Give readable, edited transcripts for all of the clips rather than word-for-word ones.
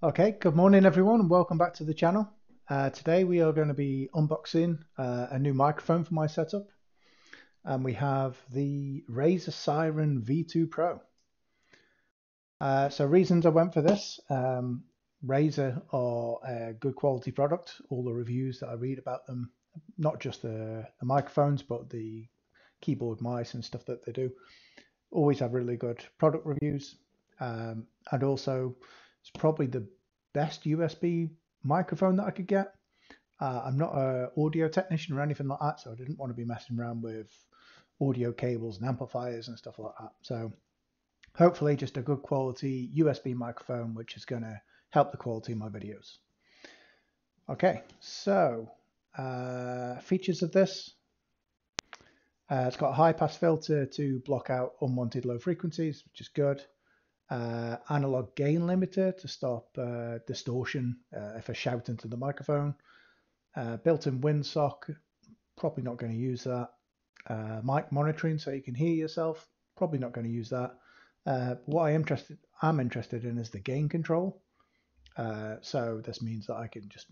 Okay, good morning everyone and welcome back to the channel. Today we are going to be unboxing a new microphone for my setup, and we have the Razer Seiren V2 Pro. So reasons I went for this, Razer are a good quality product. All the reviews that I read about them, not just the microphones but the keyboard mice and stuff that they do, always have really good product reviews. And also it's probably the best USB microphone that I could get. I'm not an audio technician or anything like that, so I didn't want to be messing around with audio cables and amplifiers and stuff like that. So hopefully just a good quality USB microphone, which is going to help the quality of my videos. Okay, so features of this. It's got a high pass filter to block out unwanted low frequencies, which is good. Analog gain limiter to stop distortion if I shout into the microphone. Built-in windsock, probably not going to use that. Mic monitoring so you can hear yourself, probably not going to use that. What I'm interested in is the gain control. So this means that I can just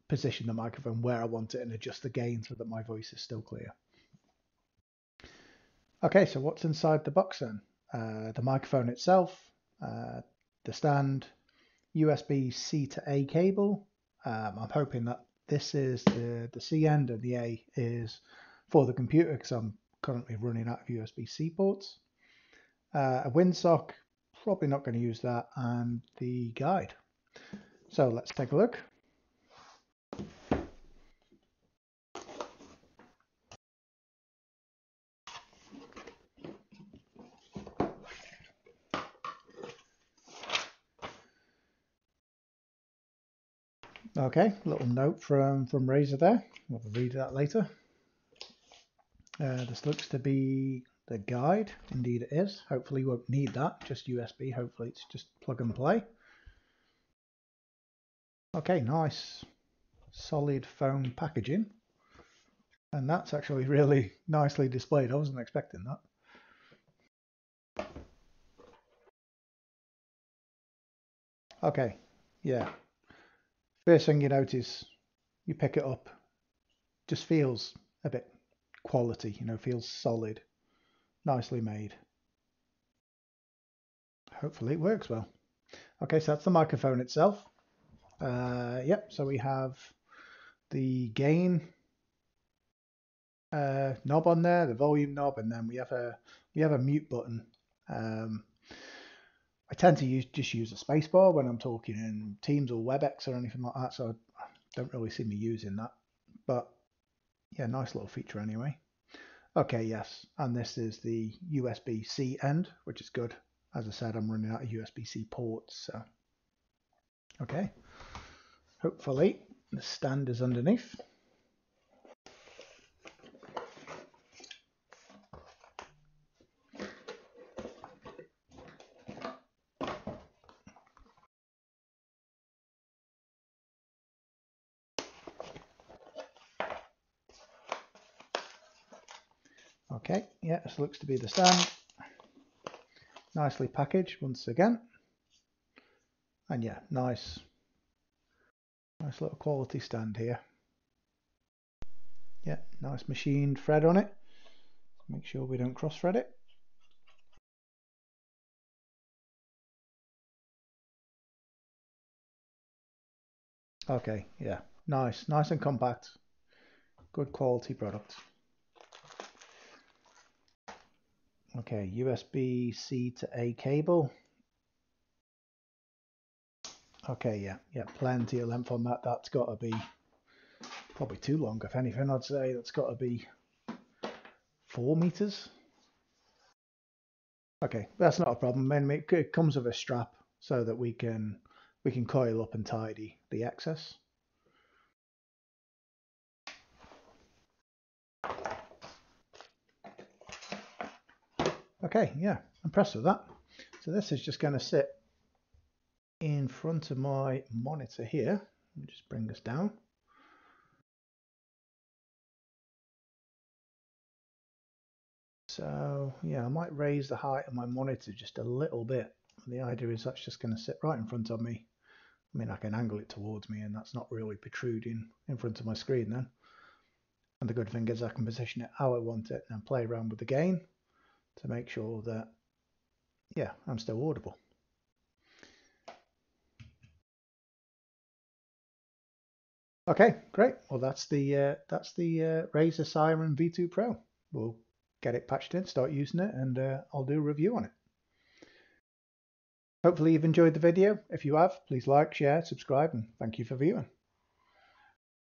position the microphone where I want it and adjust the gain so that my voice is still clear. Okay, so what's inside the box then? The microphone itself, the stand, USB-C to A cable. I'm hoping that this is the C end and the A is for the computer because I'm currently running out of USB-C ports. A windsock, probably not going to use that, and the guide. So let's take a look. Okay, little note from Razer there. We'll read that later. This looks to be the guide. Indeed it is. Hopefully you won't need that, just USB. Hopefully it's just plug and play. Okay, nice solid foam packaging. And that's actually really nicely displayed. I wasn't expecting that. Okay, yeah. First thing you notice, you pick it up, just feels a bit quality, feels solid, nicely made. Hopefully it works well. Okay, so that's the microphone itself. Yep, so we have the gain knob on there, the volume knob, and then we have a mute button. I tend to just use a spacebar when I'm talking in Teams or WebEx or anything like that, so I don't really see me using that. But yeah, nice little feature anyway. Okay, yes, and this is the USB-C end, which is good. As I said, I'm running out of USB-C ports, so okay. Hopefully the stand is underneath. Okay, yeah, this looks to be the stand. Nicely packaged once again. And yeah, nice little quality stand here. Yeah, nice machined thread on it. Make sure we don't cross thread it. Okay, yeah, nice and compact. Good quality product. Okay, USB-C to A cable. Okay, yeah, plenty of length on that. That's got to be probably too long, if anything. I'd say that's got to be 4 meters. Okay, that's not a problem. And it comes with a strap so that we can coil up and tidy the excess. Okay, yeah, impressed with that. So this is just going to sit in front of my monitor here. Let me just bring this down. So yeah, I might raise the height of my monitor just a little bit. The idea is that's just going to sit right in front of me. I mean, I can angle it towards me and that's not really protruding in front of my screen then. And the good thing is I can position it how I want it and play around with the gain to make sure that, yeah, I'm still audible. Okay, great. Well, that's the Razer Seiren V2 Pro. We'll get it patched in, start using it, and I'll do a review on it. Hopefully you've enjoyed the video. If you have, please like, share, subscribe, and thank you for viewing.